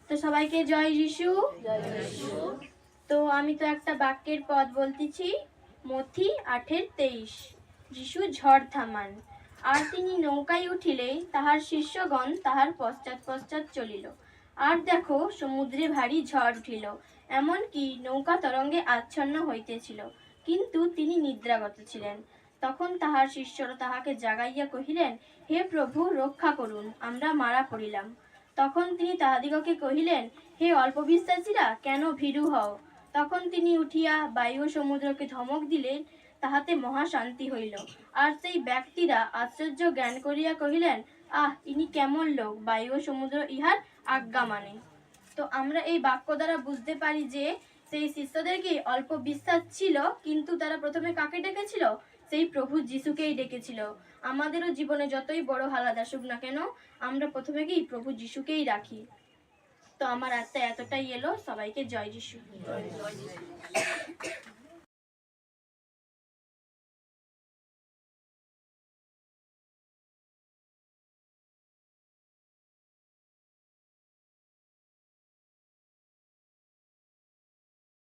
তো সবাইকে জয় যিশু। তো আমি তো একটা বাক্যের পদ বলতেছি, মথি 8:23। যিশু ঝড় থামান, আর তিনি নৌকায় উঠিলেই তাহার শিষ্যগণ তাহার পশ্চাৎ পশ্চাৎ চলিল। আর দেখো, সমুদ্রে ভারী ঝড় উঠিল, এমনকি নৌকা তরঙ্গে আচ্ছন্ন হইতেছিল, কিন্তু তিনি নিদ্রাগত ছিলেন। তখন তাহার শিষ্যরা তাহাকে জাগাইয়া কহিলেন, হে প্রভু, রক্ষা করুন, আমরা মারা পড়িলাম। তখন তিনি তাহাদিগকে কহিলেন, হে অল্প বিশ্বাসীরা, কেন ভীরু হও? তখন তিনি উঠিয়া বায়ু ও সমুদ্রকে ধমক দিলেন, তাহাতে মহাশান্তি হইল। আর সেই ব্যক্তিরা আশ্চর্য জ্ঞান করিয়া কহিলেন, আহ, ইনি কেমন লোক, বায়ু ও সমুদ্র ইহার আজ্ঞা মানে। তো আমরা এই বাক্য দ্বারা বুঝতে পারি যে সেই শিষ্যদেরকে অল্প বিশ্বাস ছিল, কিন্তু তারা প্রথমে কাকে ডেকেছিল? সেই প্রভু যিশুকেই ডেকেছিল। আমাদেরও জীবনে যতই বড় হালাত আসুক না কেন, আমরা প্রথমে কি প্রভু যিশুকেই রাখি। তো আমার আত্মা এতটাই এলো। সবাইকে জয় যিশু।